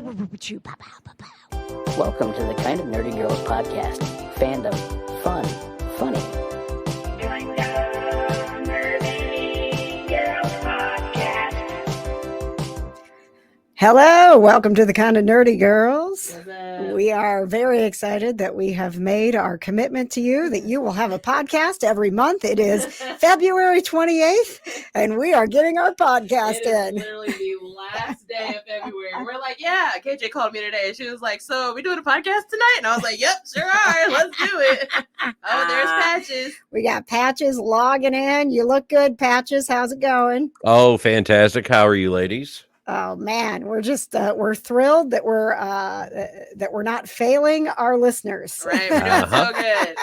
Welcome to the Kind of Nerdy Girls podcast. Fandom, fun, funny. Hello, welcome to the Kind of Nerdy Girls. We are very excited that we have made our commitment to you that you will have a podcast every month. It is February 28th, and we are getting our podcast in. Literally the last day of February. We're like, yeah. KJ called me today. She was like, so we doing a podcast tonight? And I was like, yep, sure are. Let's do it. Oh, there's Patches. We got Patches logging in. You look good, Patches. How's it going? Oh, fantastic. How are you, ladies? Oh man, we're just we're thrilled that we're not failing our listeners. Right, we're doing so good.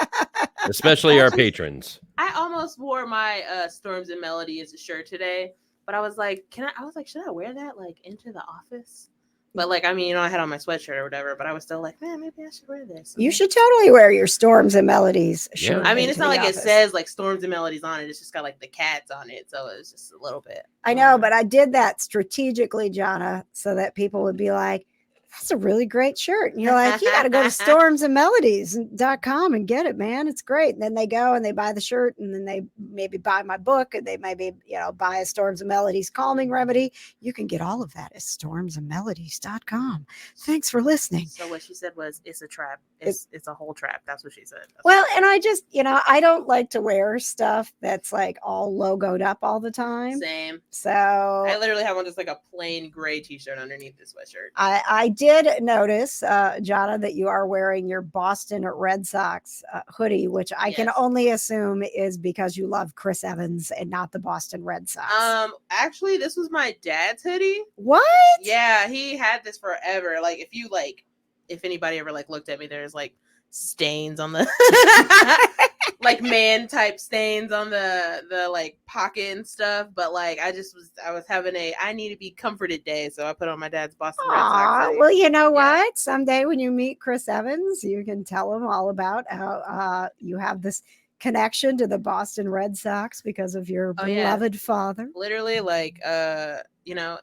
Especially our patrons. I almost wore my Storms and Melodies shirt today, but I was like, should I wear that like into the office? But like, I mean, I had on my sweatshirt or whatever, but I was still like, man, maybe I should wear this. You should totally wear your Storms and Melodies shirt. I mean, it's into not the like office. it says like Storms and Melodies on it. It's just got like the cats on it. So it's just a little bit. I know, but I did that strategically, Jonna, so that people would be like, that's a really great shirt. And you're like, you got to go to stormsandmelodies.com and get it, man. It's great. And then they go and they buy the shirt, and then they maybe buy my book, and they maybe, buy a Storms and Melodies calming remedy. You can get all of that at stormsandmelodies.com. Thanks for listening. So what she said was, it's a trap. It's a whole trap. That's what she said. Well, and I just, I don't like to wear stuff that's like all logoed up all the time. Same. So I literally have on just like a plain gray t-shirt underneath this sweatshirt. I did notice, Jonna, that you are wearing your Boston Red Sox hoodie, which I can only assume is because you love Chris Evans and not the Boston Red Sox. Actually, this was my dad's hoodie. What? Yeah, he had this forever. Like, if anybody ever like looked at me, there's like stains on the like man type stains on the like pocket and stuff, but like I was having I need to be comforted day, so I put on my dad's Boston Red Sox hoodie. Well, you know what? Someday when you meet Chris Evans, you can tell him all about how you have this connection to the Boston Red Sox because of your beloved father. Literally, like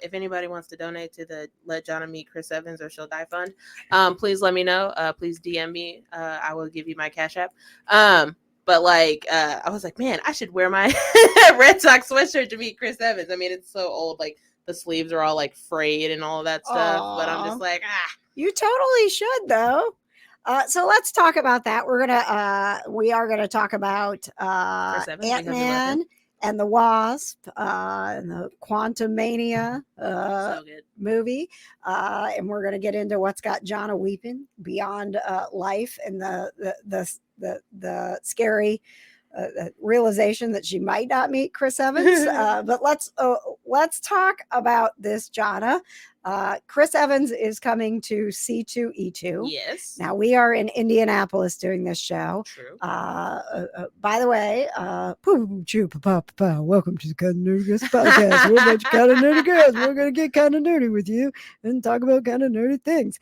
if anybody wants to donate to the Let Jonna Meet Chris Evans or She'll Die Fund, please let me know. Please DM me. I will give you my Cash App. But like, I was like, man, I should wear my Red Sox sweatshirt to meet Chris Evans. I mean, it's so old. Like the sleeves are all like frayed and all of that stuff. But I'm just like, You totally should though. So let's talk about that. We are gonna talk about Ant-Man and the Wasp and the Quantumania movie, and we're gonna get into what's got Jonna weeping beyond life and the scary realization that she might not meet Chris Evans. But let's talk about this, Jonna. Chris Evans is coming to C2E2. Yes. Now we are in Indianapolis doing this show. True. By the way, welcome to the Kind of Nerdy Girls podcast. We're a bunch of kind of nerdy girls. We're going to get kind of nerdy with you and talk about kind of nerdy things.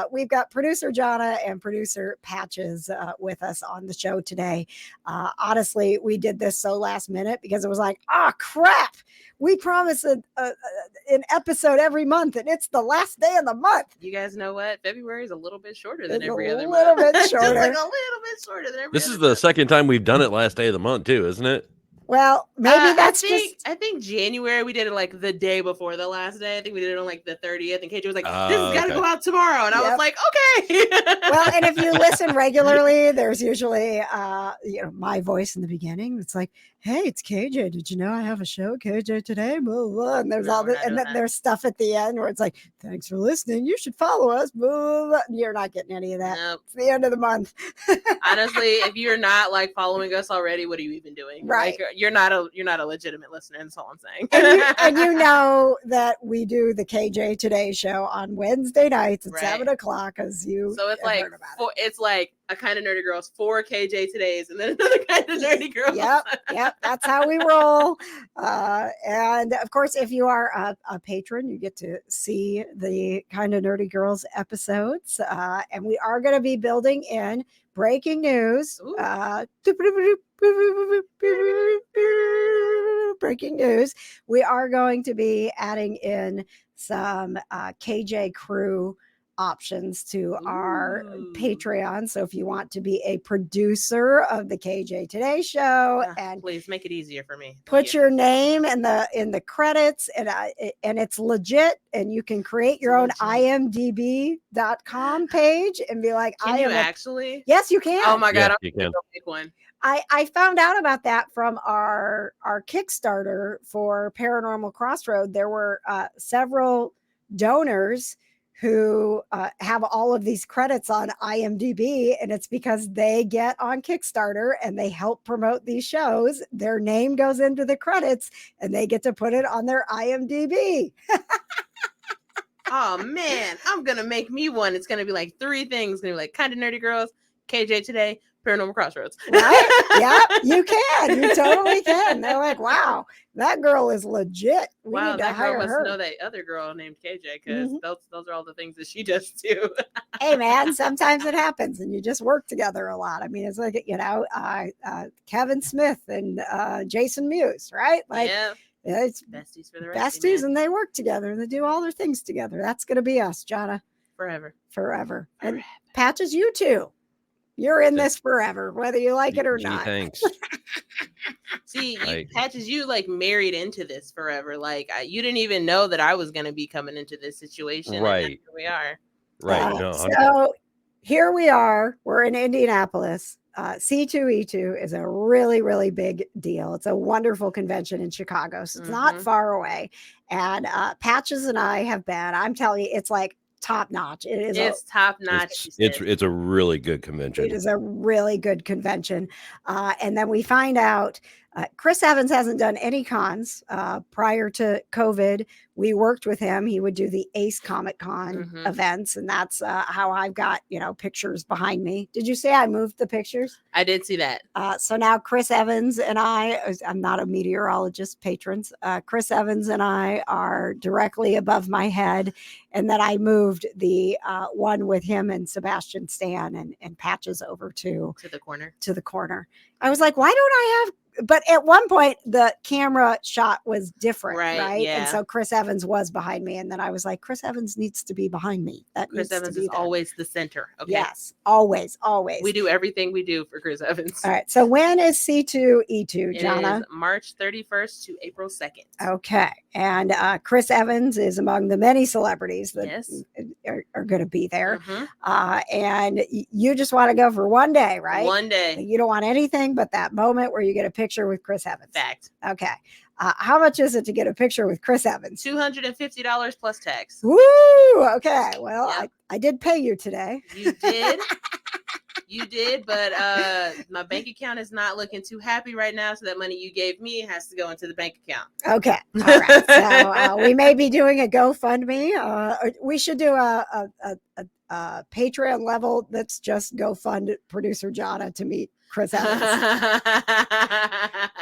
We've got producer Jonna and producer Patches with us on the show today. Honestly, we did this so last minute because it was like, crap. We promise an episode every month, and it's the last day of the month. You guys know what? February is a little bit shorter than every other month. A little bit Just shorter. like a little bit shorter than every This other is the month. second time we've done it last day of the month, too, isn't it? Well, maybe that's I think January we did it like the day before the last day. I think we did it on like the 30th, and KJ was like, "This has got to go out tomorrow," and I was like, "Okay." Well, and if you listen regularly, there's usually my voice in the beginning. It's like, "Hey, it's KJ. Did you know I have a show, KJ today?" Blah, blah, blah. And there's and then there's stuff at the end where it's like, "Thanks for listening. You should follow us." Blah, blah. You're not getting any of that. Nope. It's the end of the month. Honestly, if you're not like following us already, what are you even doing? Right. Like, you're not a legitimate listener. That's all I'm saying. and you know that we do the KJ Today show on Wednesday nights at 7:00 because you. So it's like it's like a Kind of Nerdy Girls, 4 KJ Todays, and then another Kind of Nerdy Girls. Yep. That's how we roll. And of course, if you are a patron, you get to see the Kind of Nerdy Girls episodes. And we are going to be building in breaking news. Breaking news. We are going to be adding in some KJ Crew options to our Patreon. So if you want to be a producer of the KJ Today Show, and please make it easier for me. Put your name in the credits, and it's legit, and you can create your own imdb.com page and be like, can you actually? Yes, you can. Oh my God, you can. Go make one. I found out about that from our Kickstarter for Paranormal Crossroad. There were several donors who have all of these credits on IMDb, and it's because they get on Kickstarter and they help promote these shows. Their name goes into the credits and they get to put it on their IMDb. Oh man, I'm gonna make me one. It's gonna be like 3 things. It's gonna be like Kind of Nerdy Girls, KJ Today, Paranormal Crossroads. Right? Yeah, you can. You totally can. They're like, wow, that girl is legit. We need to that hire girl must her. know that other girl named KJ, because those are all the things that she does too. Hey man, sometimes it happens and you just work together a lot. I mean, it's like, Kevin Smith and Jason Mewes, right? Like, yeah. It's besties for the rest. Besties, and they work together and they do all their things together. That's going to be us, Jonna. Forever. And Patches, you too. You're in this forever, whether you like it or not. Thanks. See, Patches, you like married into this forever. Like you didn't even know that I was going to be coming into this situation. Right. And here we are. Right. So here we are. We're in Indianapolis. C2E2 is a really, really big deal. It's a wonderful convention in Chicago. So it's not far away. And Patches and I have been, I'm telling you, it's like top notch. It's top notch. It's a really good convention. It is a really good convention. And then we find out Chris Evans hasn't done any cons prior to COVID. We worked with him. He would do the Ace Comic Con events, and that's how I've got, pictures behind me. Did you say I moved the pictures? I did see that. So now Chris Evans and I'm not a meteorologist, patrons. Chris Evans and I are directly above my head, and then I moved the one with him and Sebastian Stan and Patches over to the corner. I was like, why don't I have? But at one point, the camera shot was different, right? Yeah. And so Chris Evans was behind me. And then I was like, Chris Evans needs to be behind me. Chris Evans is always the center. Okay. Yes, always. We do everything we do for Chris Evans. All right. So when is C2E2, Jonna? It is March 31st to April 2nd. Okay. And Chris Evans is among the many celebrities that are going to be there. And you just want to go for one day, right? One day. You don't want anything but that moment where you get a picture with Chris Evans. Fact. Okay. How much is it to get a picture with Chris Evans? $250 plus tax. Woo! Okay. Well, I did pay you today. You did. You did, but my bank account is not looking too happy right now. So that money you gave me has to go into the bank account. Okay. All right. So we may be doing a GoFundMe. We should do a Patreon level that's just GoFund producer Jonna to meet Chris Evans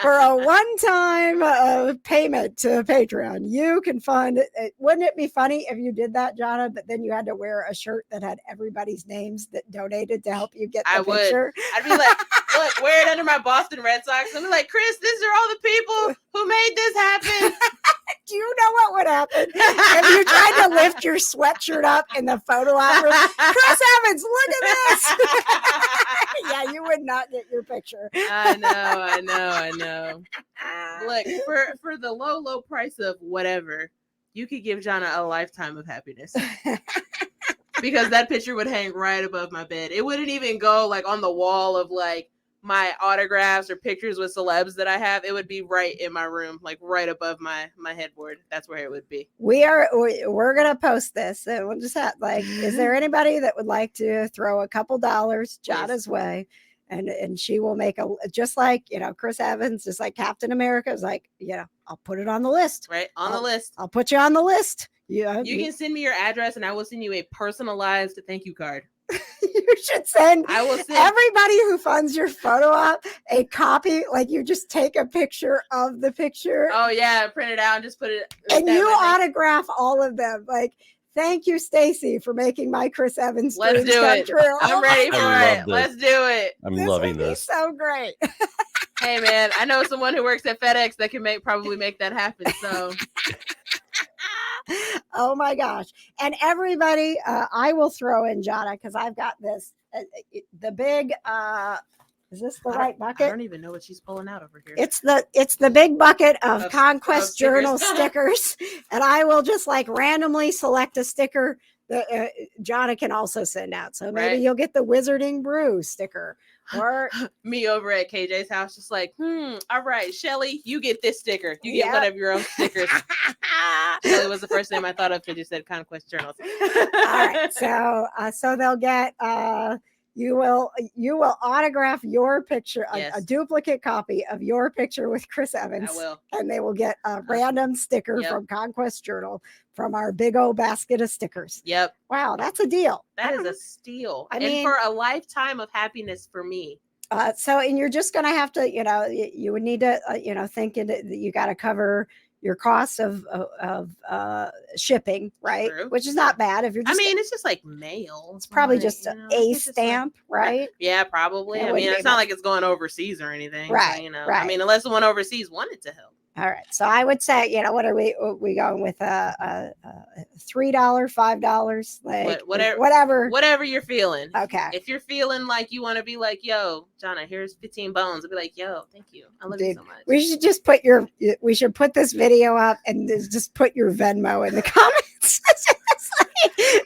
for a one-time payment to Patreon. You can fund it. Wouldn't it be funny if you did that, Jonna? But then you had to wear a shirt that had everybody's names that donated to help you get the picture. I'd be like, look, wear it under my Boston Red Sox. I'm like, Chris, these are all the people who made this happen. Do you know what would happen if you tried to lift your sweatshirt up in the photo op room? Chris Evans, look at this. Yeah, you would not get your picture. I know. Look, for the low price of whatever, you could give Jonna a lifetime of happiness. Because that picture would hang right above my bed. It wouldn't even go like on the wall of like my autographs or pictures with celebs that I have. It would be right in my room, like right above my headboard. That's where it would be. We're gonna post this, and we'll just have is there anybody that would like to throw a couple dollars Jonna's way, and she will make just like Chris Evans, just like Captain America is like, I'll put it on the list. Right on the list. I'll put you on the list. Yeah, you can send me your address, and I will send you a personalized thank you card. You should send everybody who funds your photo op a copy. Like you just take a picture of the picture. Oh yeah, print it out and just put it. And you autograph all of them. Like, thank you, Stacy, for making my Chris Evans dreams come true. I'm ready for it. Let's do it. I'm loving this. So great. Hey man, I know someone who works at FedEx that can probably make that happen. So. Oh my gosh. And everybody, I will throw in Jonna because I've got this, the big, is this the right bucket? I don't even know what she's pulling out over here. It's the big bucket of Conquest of Journal stickers. And I will just like randomly select a sticker that Jonna can also send out. So maybe you'll get the Wizarding Brew sticker. Or me over at KJ's house, just like, all right, Shelly, you get this sticker. You get one of your own stickers. Shelly was the first name I thought of because you said Conquest Journals. All right, so they'll get you will autograph your picture, a duplicate copy of your picture with Chris Evans. I will. And they will get a random sticker from Conquest Journal from our big old basket of stickers. Yep. Wow, that's a deal. That is a steal. I mean, for a lifetime of happiness for me. So, and you're just going to have to, you would need to, think that you got to cover your costs of shipping, right? True. Which is not bad if you're just. it's just like mail. It's probably just a stamp, right? Yeah, probably. It's not like it's going overseas or anything. Right. So, right. Unless the one overseas wanted to help. All right. So I would say, what are we going with? $3, $5, like whatever you're feeling. Okay. If you're feeling like you want to be like, yo, Jonna, here's 15 bones. I'll be like, yo, thank you. I love you so much. We should just we should put this video up and just put your Venmo in the comments.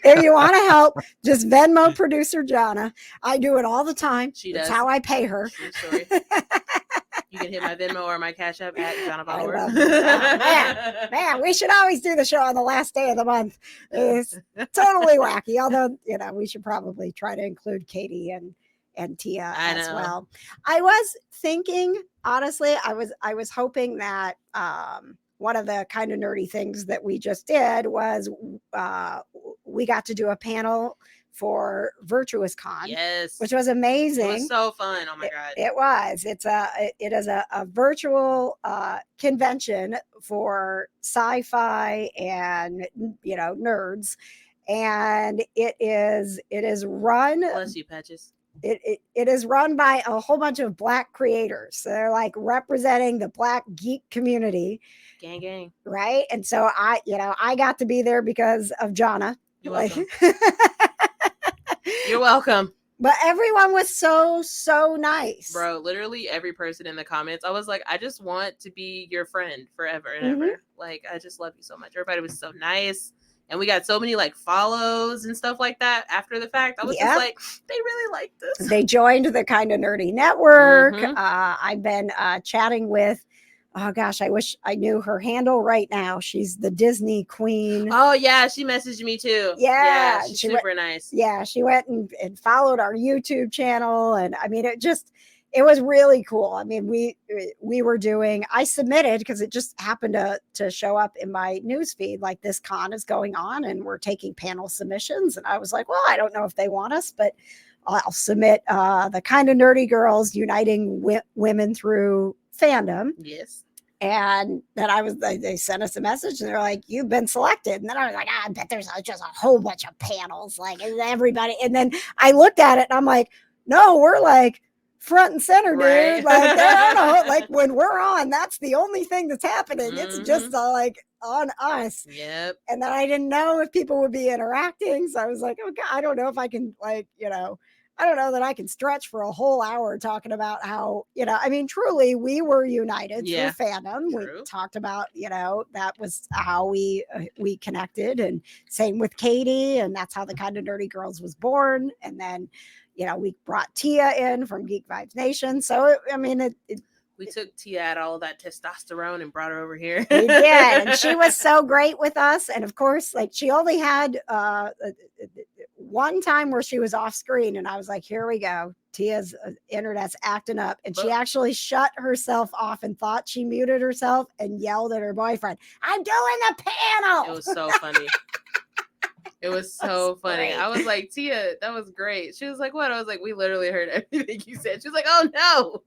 If you want to help, just Venmo producer Jonna. I do it all the time. That's how I pay her. You can hit my Venmo or my Cash App at Jonna Bauer. Man, we should always do the show on the last day of the month. It's totally wacky. Although, we should probably try to include Katie and Tia as well. I was thinking, honestly, I was hoping that one of the kind of nerdy things that we just did was we got to do a panel for Virtuous Con, which was amazing. It was so fun. Oh my god, it was. It is a virtual convention for sci-fi and nerds, and it is run. Bless you, Patches. It is run by a whole bunch of Black creators. So they're like representing the Black geek community. Gang. Right. And so I got to be there because of Jonna. You're welcome. You're welcome. But everyone was so nice. Bro, literally every person in the comments, I was like, I just want to be your friend forever and ever. Like, I just love you so much. Everybody was so nice. And we got so many like follows and stuff like that after the fact. I was just like, they really like this. They joined the Kind of Nerdy Network. I've been chatting with, oh gosh, I wish I knew her handle right now. She's the Disney Queen. Oh yeah, she messaged me too. Yeah, she's super nice. Yeah, she went and followed our YouTube channel. And I mean, it was really cool. I mean, we were doing, I submitted because it just happened to show up in my newsfeed, like this con is going on and we're taking panel submissions. And I was like, well, I don't know if they want us, but I'll submit the Kind of Nerdy Girls Uniting Women Through Fandom. Yes. And then they sent us a message and they're like, you've been selected. And then I was like, I bet there's just a whole bunch of panels, like everybody. And then I looked at it and I'm like, no, we're like front and center, dude. Right. Like, I don't know, like when we're on, that's the only thing that's happening. It's just like on us. Yep. And then I didn't know if people would be interacting. So I was like, okay, I don't know if I can I don't know that I can stretch for a whole hour talking about how, I mean, truly we were united through fandom. True. We talked about, that was how we connected, and same with Katie. And that's how the Kind of Nerdy Girls was born. And then, we brought Tia in from Geek Vibes Nation. So, we took Tia out all that testosterone and brought her over here. We did. And she was so great with us. And of course, like she only had one time where she was off screen. And I was like, here we go. Tia's internet's acting up. And she actually shut herself off and thought she muted herself and yelled at her boyfriend, I'm doing the panel. It was so funny. It was so funny. I was like, Tia, that was great. She was like, what? I was like, we literally heard everything you said. She was like, oh no.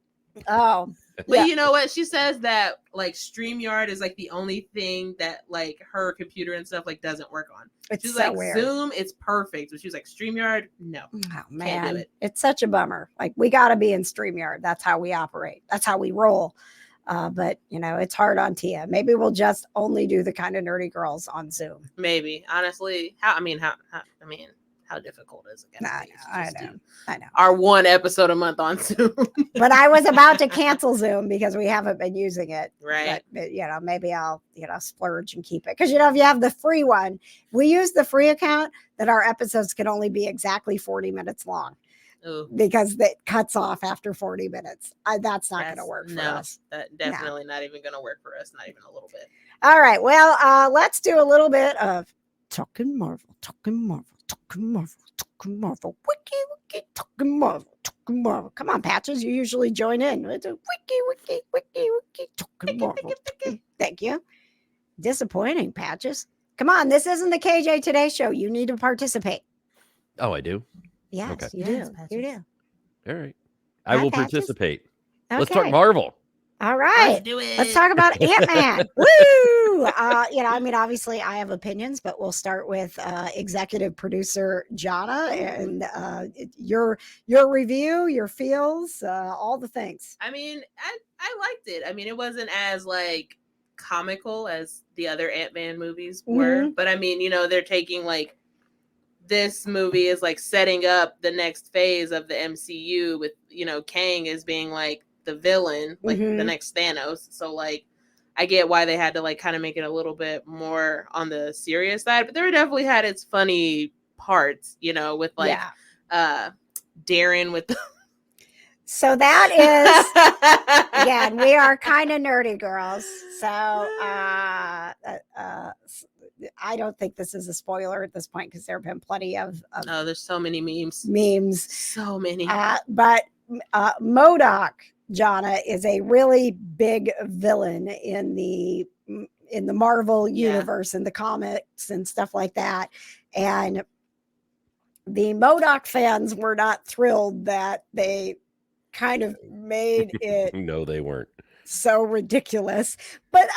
Oh, but you know what? She says that like StreamYard is like the only thing that like her computer and stuff like doesn't work on. She's so like weird. Zoom, it's perfect. But she was like StreamYard, no. Oh man, it's such a bummer. Like we got to be in StreamYard. That's how we operate. That's how we roll. But it's hard on Tia. Maybe we'll just only do the Kind of Nerdy Girls on Zoom. Maybe, honestly, how difficult is it? I know. Our one episode a month on Zoom. But I was about to cancel Zoom because we haven't been using it. Right. But, maybe I'll, splurge and keep it. Because, if you have the free one, we use the free account, that our episodes can only be exactly 40 minutes long. Ooh. Because it cuts off after 40 minutes. That's not going to work for us. That definitely not even going to work for us. Not even a little bit. All right. Well, let's do a little bit of Talking Marvel. Wiki, Talking Marvel. Come on, Patches. You usually join in. It's a wiki, Talking Marvel. Thank you. Disappointing, Patches. Come on. This isn't the KJ Today show. You need to participate. Oh, I do? Yes, Okay. you do. You do. All right. I will Patches. participate. Okay. Let's talk Marvel. All right. Let's do it. Let's talk about Ant-Man. Woo! Obviously I have opinions, but we'll start with executive producer Jana and your review, your feels, all the things. I liked it. It wasn't as like comical as the other Ant-Man movies were, but they're taking like, this movie is like setting up the next phase of the MCU with, Kang as being like the villain, like the next Thanos. So like, I get why they had to like kind of make it a little bit more on the serious side, but there definitely had its funny parts, with like Darren with the So that is again, we are Kind of Nerdy Girls. So I don't think this is a spoiler at this point because there have been plenty of there's so many memes. So many. But MODOK, Jana, is a really big villain in the Marvel universe and the comics and stuff like that. And the MODOK fans were not thrilled that they kind of made it. No, they weren't. So ridiculous. But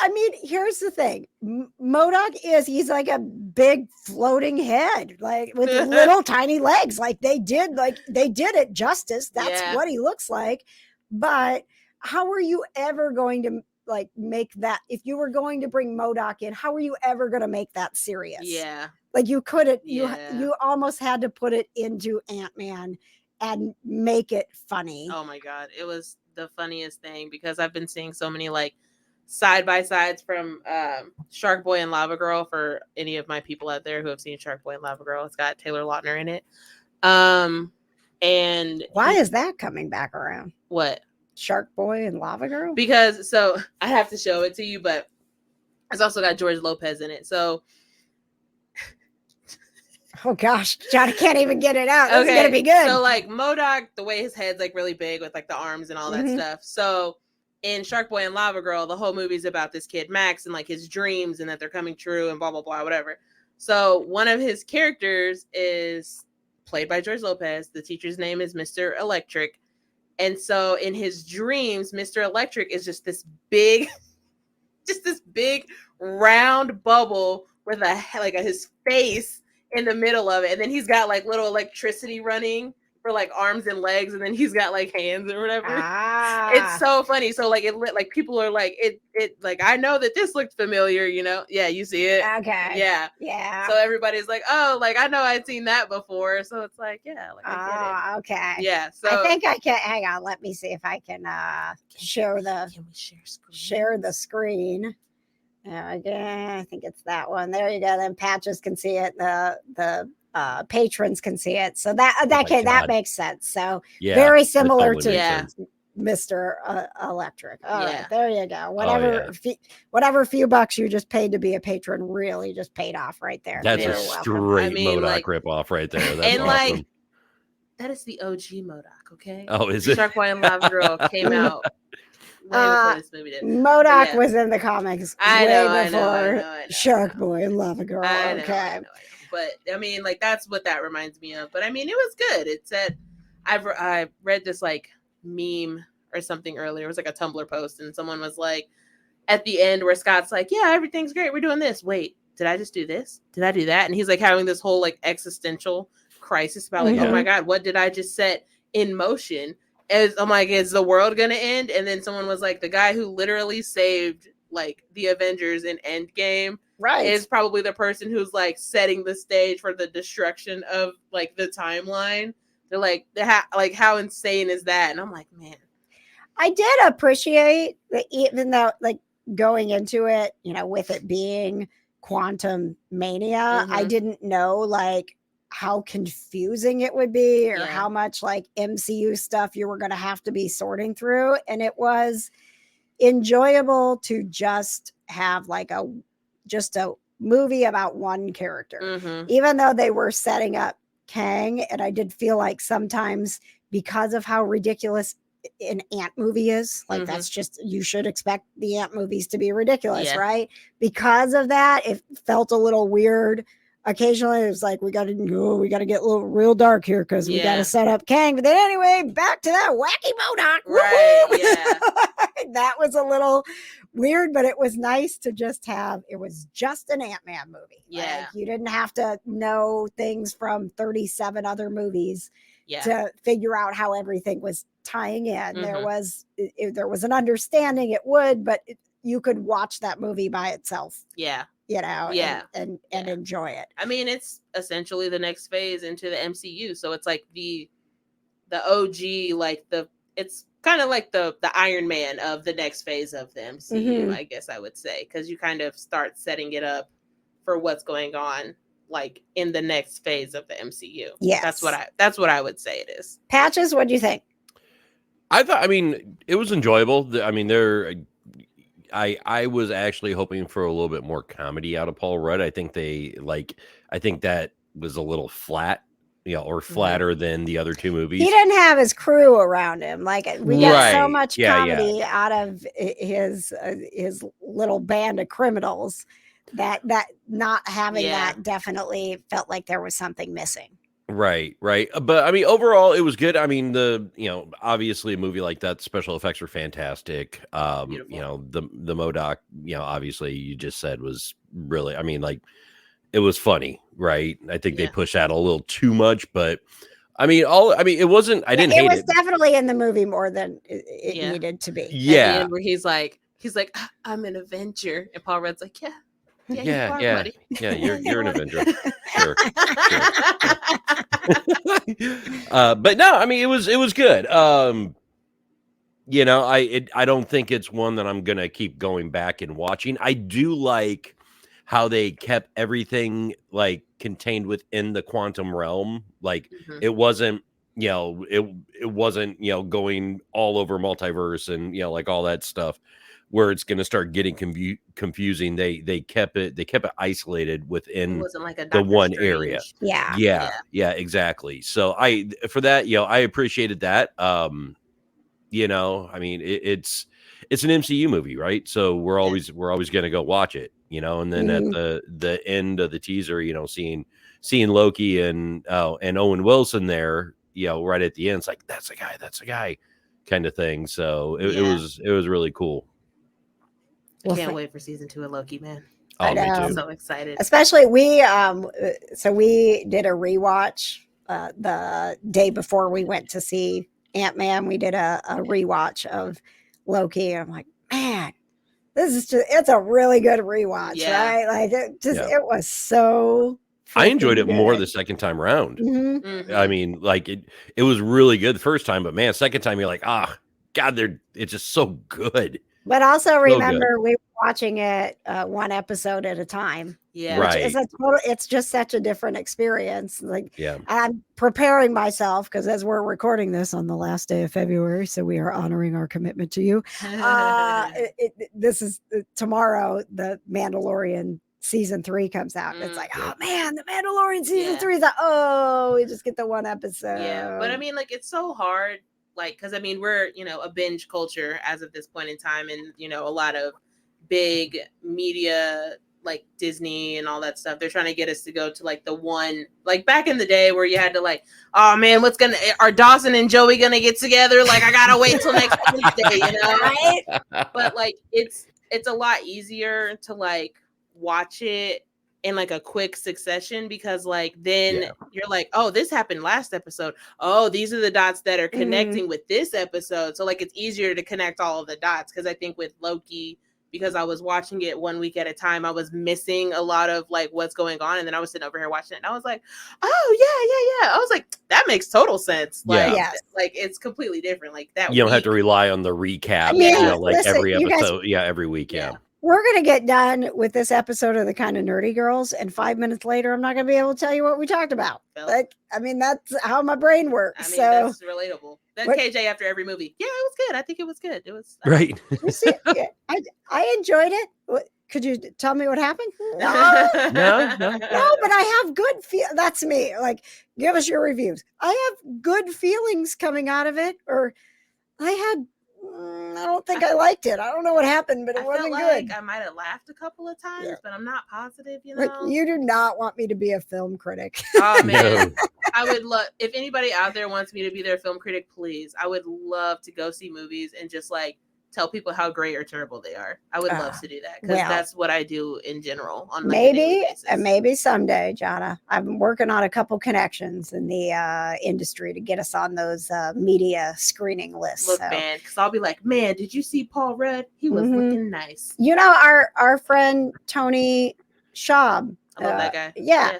here's the thing. MODOK he's like a big floating head, like with little tiny legs. Like they did it justice. That's what he looks like. But how are you ever going to like make that, if you were going to bring MODOK in, how are you ever going to make that serious? Yeah. Like you couldn't, you almost had to put it into Ant-Man and make it funny. Oh my God. It was the funniest thing because I've been seeing so many like side by sides from Shark Boy and Lava Girl. For any of my people out there who have seen Shark Boy and Lava Girl, it's got Taylor Lautner in it. And why is that coming back around? What? Shark Boy and Lava Girl? Because so I have to show it to you, but it's also got George Lopez in it. So oh gosh, Johnny can't even get it out. It's gonna be good. So like MODOK, the way his head's like really big with like the arms and all that stuff. So in Shark Boy and Lava Girl, the whole movie's about this kid Max and like his dreams and that they're coming true and blah blah blah whatever. So one of his characters is played by George Lopez. The teacher's name is Mr. Electric. And so in his dreams, Mr. Electric is just this big round bubble with his face in the middle of it. And then he's got like little electricity running for like arms and legs. And then he's got like hands or whatever. It's so funny. So like like people are like, it like, I know that this looked familiar, Yeah, you see it. Okay. Yeah. So everybody's like, oh, like I know I'd seen that before. So it's like, yeah, like I get it. Okay. Yeah. So I think I can hang on. Let me see if I can share the can we share the screen. Again, I think it's that one. There you go. Then Patches can see it. The patrons can see it. So that makes sense. So very similar to Mr. Electric. All right, there you go. Whatever few bucks you just paid to be a patron really just paid off right there. That's a straight MODOK ripoff right there. That's and awesome. like that is the OG MODOK. Okay. Oh, is it? Shark Boy and Lava Girl came out. MODOK was in the comics way before I know. Shark Boy and Lava Girl. I know. But like that's what that reminds me of. But it was good. It said I read this like meme or something earlier. It was like a Tumblr post, and someone was like, at the end where Scott's like, yeah, everything's great. We're doing this. Wait, did I just do this? Did I do that? And he's like having this whole like existential crisis about like, oh my God, what did I just set in motion? I'm like, is the world gonna end? And then someone was like, the guy who literally saved like the Avengers in Endgame, right, is probably the person who's like setting the stage for the destruction of like the timeline. They're like, like how insane is that? And I'm like, man, I did appreciate that, even though like going into it, you know, with it being Quantum Mania, I didn't know like how confusing it would be, or how much like MCU stuff you were going to have to be sorting through. And it was enjoyable to just have like a movie about one character, even though they were setting up Kang. And I did feel like sometimes, because of how ridiculous an Ant movie is, like that's just, you should expect the Ant movies to be ridiculous, right? Because of that, it felt a little weird. Occasionally it was like, we got to get a little real dark here because we got to set up Kang. But then anyway, back to that wacky MODOK. Right. Yeah. That was a little weird, but it was nice to just have, it was just an Ant-Man movie. Yeah. Like, you didn't have to know things from 37 other movies to figure out how everything was tying in. There was an understanding it would, but you could watch that movie by itself. Yeah. You know, and enjoy it. I mean, it's essentially the next phase into the MCU. So it's like the OG, like it's kind of like the Iron Man of the next phase of the MCU, I guess I would say, because you kind of start setting it up for what's going on like in the next phase of the MCU. Yes. That's what I would say it is. Patches, what do you think? I mean, it was enjoyable. I mean, I was actually hoping for a little bit more comedy out of Paul Rudd. I think that was a little flat, or flatter than the other two movies. He didn't have his crew around him. Like, we got so much comedy out of his little band of criminals that not having that definitely felt like there was something missing. Right. But I mean, overall, it was good. I mean, obviously a movie like that, special effects were fantastic. The MODOK, obviously you just said was really, I mean, like, it was funny, right? I think they pushed out a little too much, but I mean, it wasn't, I didn't hate it. It was definitely in the movie more than it needed to be. Yeah. At the end where he's like, I'm an Avenger. And Paul Rudd's like, Yeah, you're an Avenger. Sure. But no, I mean, it was good. I don't think it's one that I'm gonna keep going back and watching. I do like how they kept everything like contained within the quantum realm. Like it wasn't, it wasn't, going all over multiverse and like all that stuff, where it's going to start getting confusing. They kept it isolated within like the one Strange. area. Yeah, exactly. So I appreciated that. I mean, it's an MCU movie, right? So we're always going to go watch it, and then at the end of the teaser, seeing Loki and Owen Wilson there, right at the end, it's like, that's a guy kind of thing. So it was really cool. I can't wait for season 2 of Loki, man. Oh, me too. I'm so excited. Especially we did a rewatch the day before we went to see Ant-Man. We did a rewatch of Loki. I'm like, man, it's a really good rewatch, right? Like it was so. I enjoyed it good. more the second time around. I mean, like it was really good the first time, but man, second time you're like, God, it's just so good. But also remember, we were watching it one episode at a time. Yeah, right. It's just such a different experience. Like, I'm preparing myself because as we're recording this on the last day of February, so we are honoring our commitment to you. This is tomorrow. The Mandalorian season 3 comes out. And it's like, oh man, the Mandalorian season 3 is like, we just get the one episode. Yeah, but I mean, like, it's so hard. Like, because I mean, we're, a binge culture as of this point in time. And, a lot of big media, like Disney and all that stuff, they're trying to get us to go to like the one, like back in the day where you had to like, oh man, are Dawson and Joey going to get together? Like, I got to wait till next Tuesday, right? But like, it's a lot easier to like watch it in like a quick succession, because like then you're like, oh, this happened last episode. Oh, these are the dots that are connecting with this episode. So like it's easier to connect all of the dots, because I think with Loki, because I was watching it 1 week at a time, I was missing a lot of like what's going on. And then I was sitting over here watching it and I was like, oh yeah. I was like, that makes total sense. Like, like it's completely different. Like that. You don't have to rely on the recap, every episode. Every week. We're going to get done with this episode of The Kind of Nerdy Girls, and 5 minutes later, I'm not going to be able to tell you what we talked about. Like, I mean, that's how my brain works. I mean, that's relatable. That KJ after every movie. Yeah, it was good. I think it was good. It was right. I enjoyed it. Could you tell me what happened? No, but I have good that's me. Like, give us your reviews. I have good feelings coming out of it, or I had. I don't think I liked it. I don't know what happened, but it wasn't good. I might have laughed a couple of times, but I'm not positive. You know, like, you do not want me to be a film critic. Oh man, I would love if anybody out there wants me to be their film critic. Please, I would love to go see movies and just like tell people how great or terrible they are. I would love to do that, because that's what I do in general. On like maybe someday, Jonna. I'm working on a couple connections in the industry to get us on those media screening lists. Look, man, because I'll be like, man, did you see Paul Rudd? He was looking nice. You know, our friend Tony Schaub. I love that guy.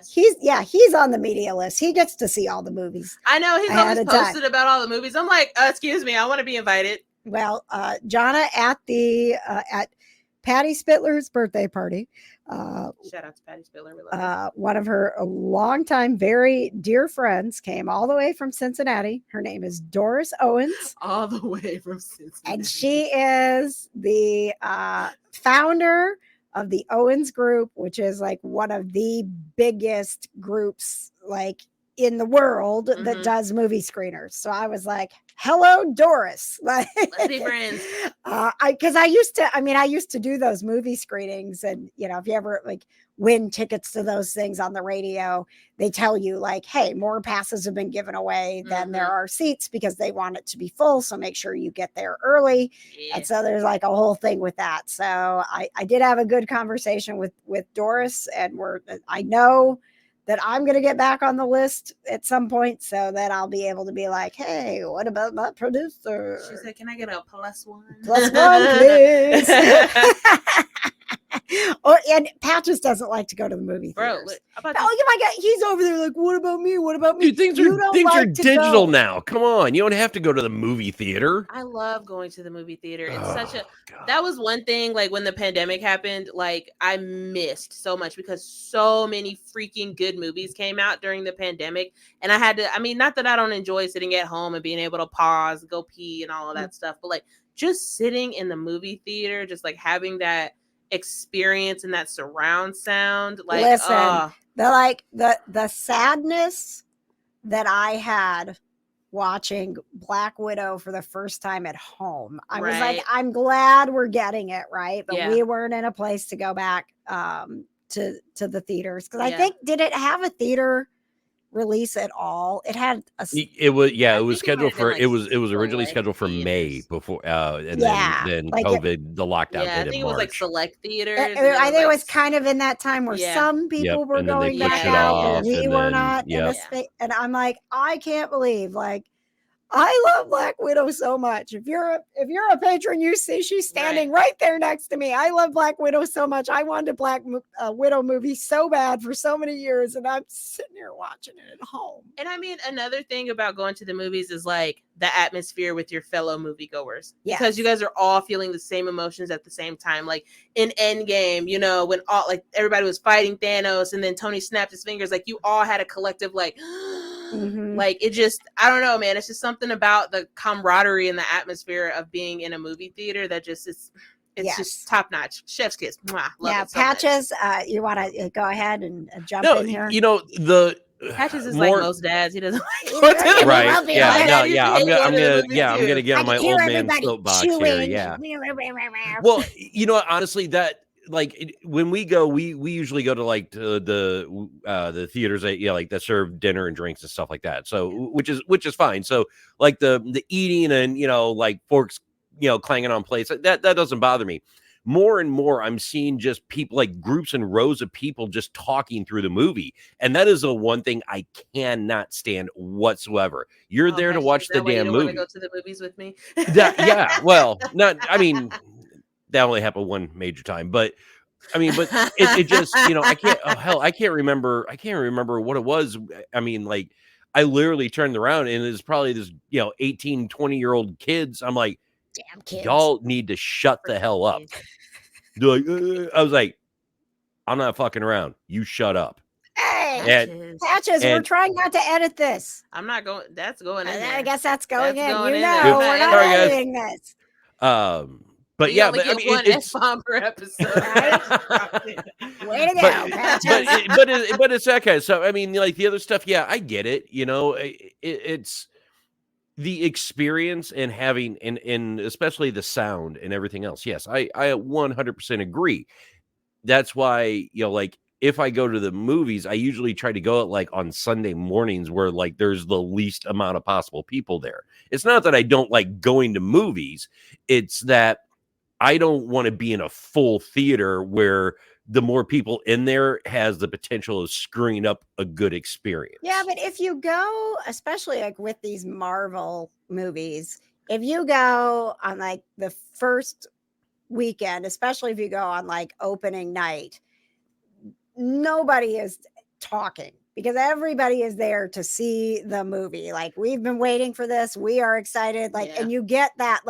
He's on the media list. He gets to see all the movies. I know, he's always posted about all the movies. I'm like, excuse me, I want to be invited. Well, Jonna at the at Patty Spittler's birthday party. Shout out to Patty Spittler. One of her longtime, very dear friends came all the way from Cincinnati. Her name is Doris Owens. All the way from Cincinnati. And she is the founder of the Owens Group, which is like one of the biggest groups like in the world that does movie screeners. So I was like, hello, Doris. Like, let's be friends. Because I used to do those movie screenings, and you know, if you ever like win tickets to those things on the radio, they tell you like, hey, more passes have been given away than there are seats, because they want it to be full. So make sure you get there early. And so there's like a whole thing with that. So I did have a good conversation with Doris, and I know that I'm going to get back on the list at some point, so that I'll be able to be like, hey, what about my producer? She said, can I get a +1? +1, please. And Patches doesn't like to go to the movie theaters. Bro, oh my God, he's over there like, what about me? What about me? Dude, things are digital now. Come on, you don't have to go to the movie theater. I love going to the movie theater. It's that was one thing, like when the pandemic happened, like I missed so much, because so many freaking good movies came out during the pandemic. And I had to, I mean, not that I don't enjoy sitting at home and being able to pause, go pee and all of that stuff, but like just sitting in the movie theater, just like having that experience and that surround sound. Like, listen, the sadness that I had watching Black Widow for the first time at home, I was like, I'm glad we're getting it right, but we weren't in a place to go back to the theaters, because I think, did it have a theater release at all? It had it was scheduled for like, it was originally scheduled for May before and then like COVID, the lockdown hit. I think it was like select theaters. I think it was kind of in that time where some people were going back out and we were not in a space, and I'm like, I can't believe, like, I love Black Widow so much. If you're a patron, you see she's standing right there next to me. I love Black Widow so much. I wanted a Black Widow movie so bad for so many years, and I'm sitting here watching it at home. And I mean, another thing about going to the movies is like the atmosphere with your fellow moviegoers, because you guys are all feeling the same emotions at the same time. Like in Endgame, you know, when all like everybody was fighting Thanos, and then Tony snapped his fingers, like you all had a collective like. Like it just, I don't know, man. It's just something about the camaraderie and the atmosphere of being in a movie theater that just is, it's just top notch. Chef's kiss. Mwah, love it so Patches, you want to go ahead and jump in here? You know, Patches is like most dads. He doesn't like right. I'm gonna get on my old man soapbox here. Yeah. Well, you know, honestly, that. Like when we go, we usually go to like the theaters that like that serve dinner and drinks and stuff like that. So which is fine. So like the eating and like forks clanging on plates, that doesn't bother me. more and more I'm seeing just people, like groups and rows of people just talking through the movie. And that is the one thing I cannot stand whatsoever. You're there to watch the damn movie. Go to the movies with me? Yeah. Well, I mean, that only happened one major time, but I mean, but it just, I can't, I can't remember what it was. I mean, like, I literally turned around and it's probably this, 18, 20-year-old kids. I'm like, damn kids. Y'all need to shut the hell up. They're like, I was like, I'm not fucking around. You shut up. Hey, Patches, we're trying not to edit this. I'm not going. That's going in there. I guess that's going in. Going we're in not editing this. But yeah, but I mean, one F-bomb per episode. Right? Way to go, Patches. But it's that kind of stuff. I mean, like the other stuff, yeah, I get it. It's the experience and having, and especially the sound and everything else. Yes, I 100% agree. That's why, like, if I go to the movies, I usually try to go like on Sunday mornings where like there's the least amount of possible people there. It's not that I don't like going to movies. It's that I don't want to be in a full theater where the more people in there has the potential of screwing up a good experience. Yeah, but if you go, especially like with these Marvel movies, if you go on like the first weekend, especially if you go on like opening night, nobody is talking because everybody is there to see the movie. Like, we've been waiting for this. We are excited. Like, and you get that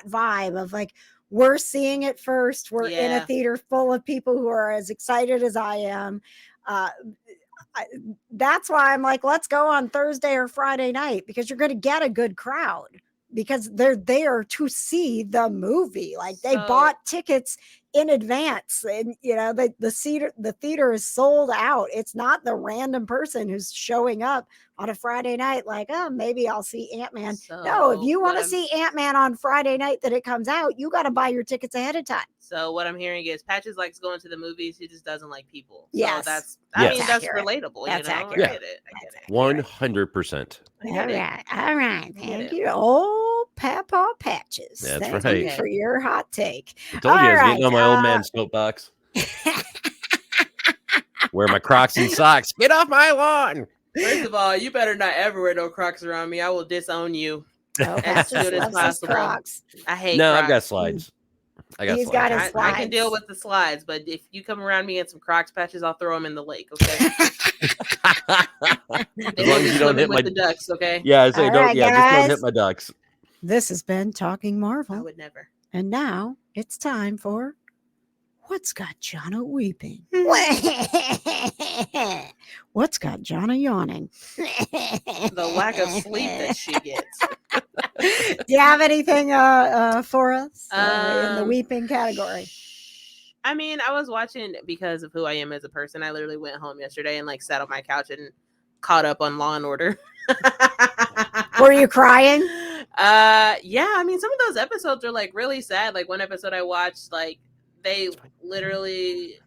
vibe of like, we're seeing it first. We're in a theater full of people who are as excited as I am. That's why I'm like, let's go on Thursday or Friday night, because you're going to get a good crowd because they're there to see the movie. Like, they bought tickets in advance, and the theater is sold out. It's not the random person who's showing up on a Friday night like, oh, maybe I'll see Ant-Man. No, if you want to see Ant-Man on Friday night that it comes out, you got to buy your tickets ahead of time. So what I'm hearing is Patches likes going to the movies. He just doesn't like people. Yes. So I mean, that's relatable. That's accurate. I get it. 100%. All right. Thank you. Oh, Papa Patches. That's Thank right. you for your hot take. I told you I was getting on my old man soapbox. Wear my Crocs and socks. Get off my lawn. First of all, you better not ever wear no Crocs around me. I will disown you. Oh, as soon as possible. Crocs. I hate Crocs. I've got slides. He's got his slides. I can deal with the slides, but if you come around me in some Crocs Patches, I'll throw them in the lake, okay? As long as you don't hit my ducks, okay? Yeah, I say just don't hit my ducks. This has been Talking Marvel. I would never. And now it's time for What's Got Jonna Weeping? What's got Jonna yawning? The lack of sleep that she gets. Do you have anything for us in the weeping category? I mean, I was watching, because of who I am as a person, I literally went home yesterday and like sat on my couch and caught up on Law and Order. Were you crying? Yeah, I mean, some of those episodes are like really sad. Like, one episode I watched, like, they literally,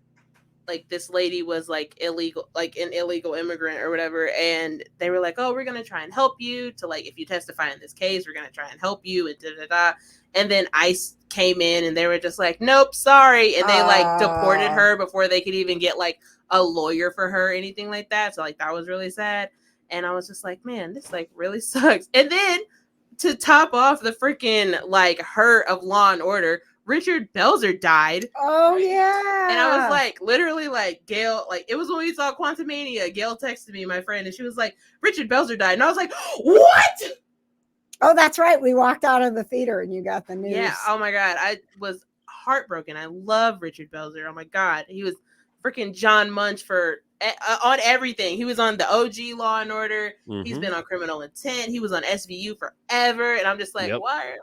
like, this lady was like illegal, like an illegal immigrant or whatever, and they were like, oh, we're gonna try and help you to, like, if you testify in this case, we're gonna try and help you, and da-da-da. And then ICE came in and they were just like, nope, sorry, and they like deported her before they could even get like a lawyer for her or anything like that. So like, that was really sad. And I was just like, man, this like really sucks. And then to top off the freaking like hurt of Law and Order, Richard Belzer died. Oh yeah. And I was like, literally, like, Gail, like, it was when we saw Quantumania. Gail texted me, my friend, and she was like, Richard Belzer died. And I was like, what? Oh, that's right. We walked out of the theater and you got the news. Yeah. Oh my God. I was heartbroken. I love Richard Belzer. Oh my God. He was freaking John Munch on everything. He was on the OG Law and Order. Mm-hmm. He's been on Criminal Intent. He was on SVU forever. And I'm just like, why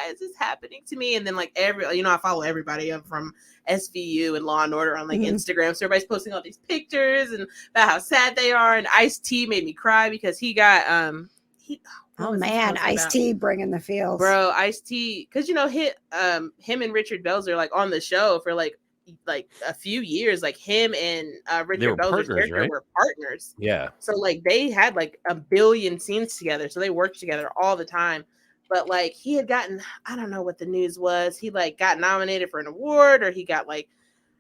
is this happening to me? And then like I follow everybody up from SVU and Law and Order on like Instagram. So everybody's posting all these pictures and about how sad they are. And Ice-T made me cry because he got, oh man, Ice-T bringing the feels. Bro, Ice-T, because him and Richard Belzer like on the show for like a few years, like him and Richard Belzer's character were partners. Yeah. So like they had like a billion scenes together. So they worked together all the time. but like he had gotten, I don't know what the news was. He like got nominated for an award, or he got like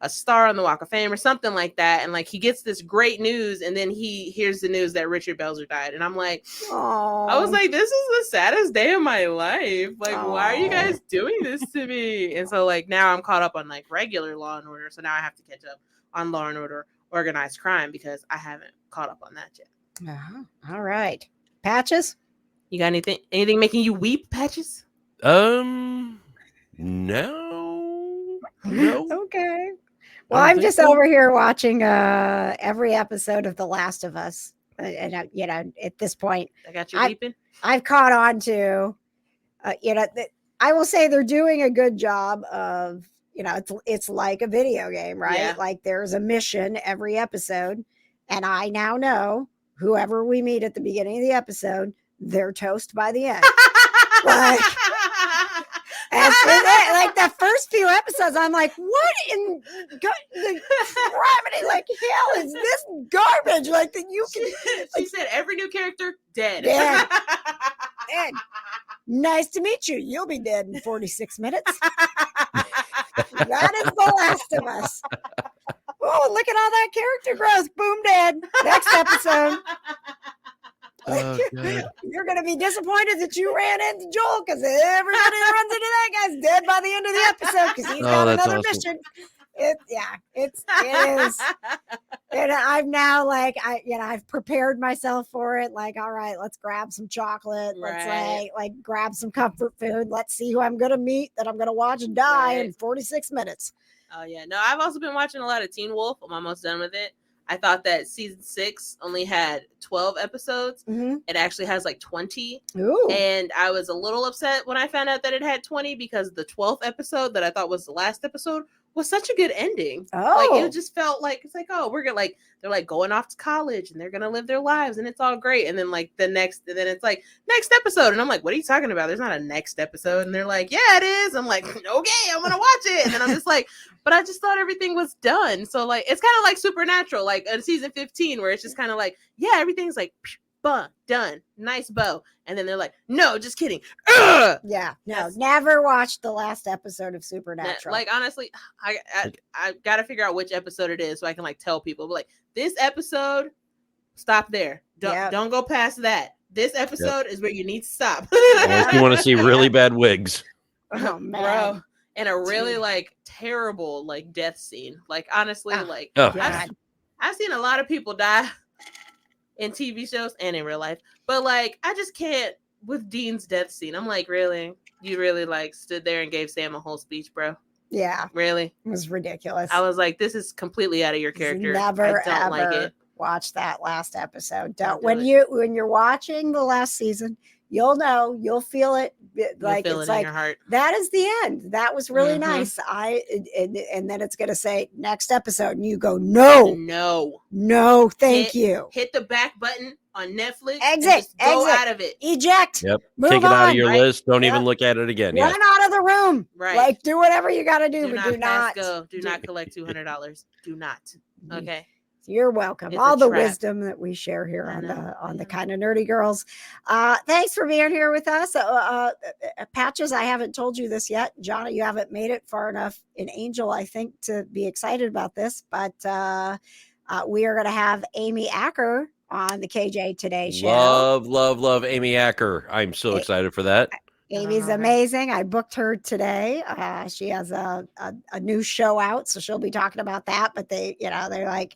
a star on the Walk of Fame or something like that. And like he gets this great news, and then he hears the news that Richard Belzer died. And I'm like, I was like, this is the saddest day of my life. Like, why are you guys doing this to me? And so like now I'm caught up on like regular Law and Order. So now I have to catch up on Law and Order Organized Crime because I haven't caught up on that yet. All right. Patches? You got anything making you weep, Patches? No. Okay. Well, I'm just over here watching every episode of The Last of Us. And at this point, I got you weeping. I've caught on to, I will say they're doing a good job of, it's like a video game, right? Yeah. Like there's a mission every episode. And I now know whoever we meet at the beginning of the episode, they're toast by the end. Like, like the first few episodes, I'm like, what in the gravity, like hell is this garbage? Like that you can. She said every new character dead. Dead. Nice to meet you. You'll be dead in 46 minutes. That is The Last of Us. Oh, look at all that character growth. Boom, dead. Next episode. You're going to be disappointed that you ran into Joel because everybody that runs into that guy's dead by the end of the episode because he's got another mission. It is. And I've now I've prepared myself for it. Like, all right, let's grab some chocolate. Let's like grab some comfort food. Let's see who I'm going to meet that I'm going to watch die in 46 minutes. Oh yeah. No, I've also been watching a lot of Teen Wolf. I'm almost done with it. I thought that season 6 only had 12 episodes. Mm-hmm. It actually has like 20. Ooh. And I was a little upset when I found out that it had 20 because the 12th episode that I thought was the last episode was such a good ending. Oh. Like it just felt like it's like, oh, we're gonna like they're like going off to college and they're gonna live their lives and it's all great. And then like then it's like next episode. And I'm like, what are you talking about? There's not a next episode. And they're like, yeah, it is. I'm like, okay, I'm gonna watch it. And then I'm just like, but I just thought everything was done. So like it's kind of like Supernatural, like in season 15, where it's just kind of like, yeah, everything's like done, nice bow, and then they're like, no, just kidding. Ugh! Yeah, no, never watched the last episode of Supernatural. Like honestly, I gotta figure out which episode it is so I can like tell people, but like this episode, stop there. Don't go past that. This episode is where you need to stop. Unless you want to see really bad wigs. Oh man. Bro. And a really like terrible like death scene. Like honestly, I've seen a lot of people die in TV shows and in real life, but like I just can't with Dean's death scene. I'm like, really? You really like stood there and gave Sam a whole speech, bro? Yeah. Really? It was ridiculous. I was like, this is completely out of your character. Never I don't like it. Watch that last episode. When you're watching the last season, you'll feel it. Like feel it's it like in your heart. That is the end. That was really nice. And then it's gonna say next episode, and you go, no, thank you. Hit the back button on Netflix. Exit. Go out of it. Eject. Yep. Move Take it out on, of your list. Don't even look at it again. Run out of the room. Right. Like do whatever you got to do, but do not go. Do not collect $200. Do not. Okay. You're welcome. It's all the trap. Wisdom that we share here on the Kind of Nerdy Girls. Thanks for being here with us. Patches, I haven't told you this yet. Johnny, you haven't made it far enough in Angel, I think, to be excited about this. But we are going to have Amy Acker on the KJ Today show. Love Amy Acker. I'm so excited for that. Amy's amazing. I booked her today. She has a new show out, so she'll be talking about that. But they're like,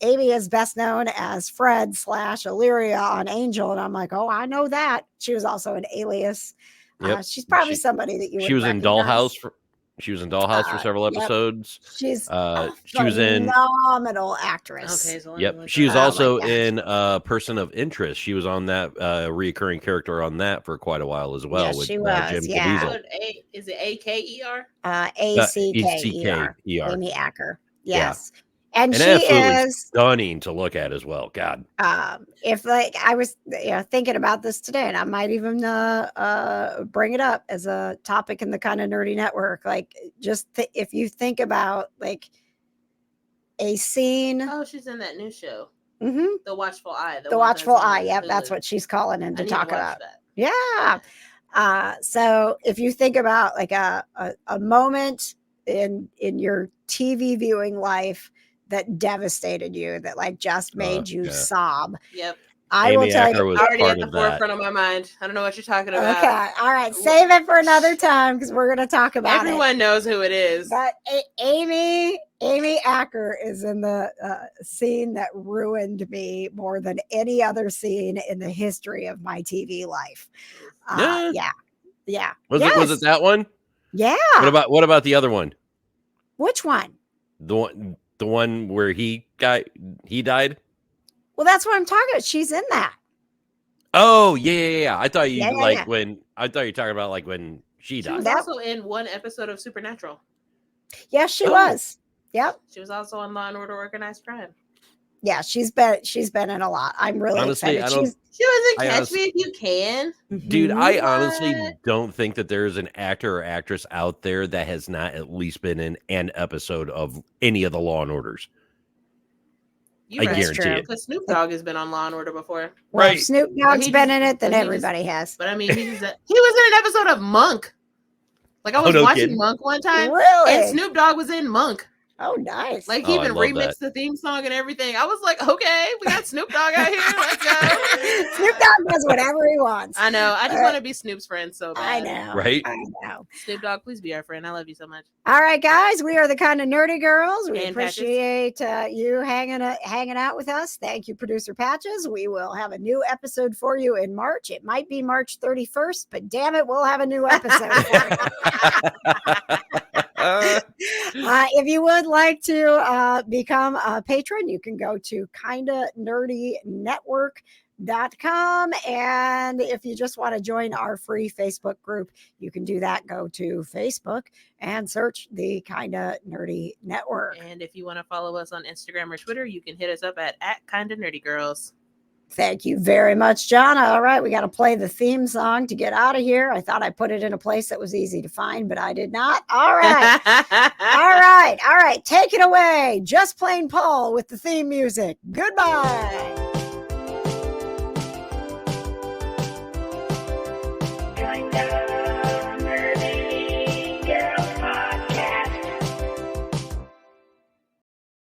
Amy is best known as Fred / Illyria on Angel. And I'm like, oh, I know that. She was also an Alias. Yep. She's probably somebody that you would She was in recognize. Dollhouse. She was in Dollhouse for several episodes. She's she was in phenomenal actress. Okay, so yep. She was also in Person of Interest. She was on that recurring character on that for quite a while as well. Yes, with she was. Jim Yeah. Caviezel. Is it AKER? ACKER. ER. Amy Acker. Yes. Yeah. And she absolutely is stunning to look at as well. God. If like I was thinking about this today, and I might even bring it up as a topic in the Kind of Nerdy Network. Like, just if you think about like a scene. Oh, she's in that new show. Mm-hmm. The Watchful Eye. The Watchful Eye. Yep, that's what she's calling in to talk about. Yeah. So if you think about like a moment in your TV viewing life that devastated you, that like just made you sob. Yep. I will tell you. Was already part at the of that. forefront of my mind. I don't know what you're talking about. Okay. All right. Save it for another time because we're going to talk about Everyone knows who it is. But Amy Acker is in the scene that ruined me more than any other scene in the history of my TV life. Yeah. Was it that one? Yeah. What about the other one? Which one? The one where he died? Well, that's what I'm talking about. She's in that. Oh, yeah. I thought you when I thought you were talking about like when she died. She was also in one episode of Supernatural. Yes, she was. Yep. She was also on Law and Order Organized Crime. Yeah, she's been in a lot. I'm really excited. She was in Catch Me If You Can. Dude, I honestly don't think that there's an actor or actress out there that has not at least been in an episode of any of the Law and Orders. I guarantee it. Because Snoop Dogg has been on Law and Order before. Well, right. If Snoop Dogg's been in it, then everybody has. But I mean, he was in an episode of Monk. Like I was watching Monk one time. Really? And Snoop Dogg was in Monk. Oh, nice. Like he even remixed the theme song and everything. I was like, okay, we got Snoop Dogg out here. Let's go. Snoop Dogg does whatever he wants. I know. I just want to be Snoop's friend so bad. I know. Right? I know. Snoop Dogg, please be our friend. I love you so much. All right, guys. We are the Kind of Nerdy Girls. We And appreciate you hanging out with us. Thank you, Producer Patches. We will have a new episode for you in March. It might be March 31st, but damn it, we'll have a new episode for you. If you would like to become a patron, you can go to kindofnerdynetwork.com. And if you just want to join our free Facebook group, you can do that. Go to Facebook and search the Kinda Nerdy Network. And if you want to follow us on Instagram or Twitter, you can hit us up at Kinda Nerdy Girls. Thank you very much, John. All right, we got to play the theme song to get out of here. I thought I put it in a place that was easy to find, but I did not. All right. All right. Take it away. Just Plain Paul with the theme music. Goodbye. Kinda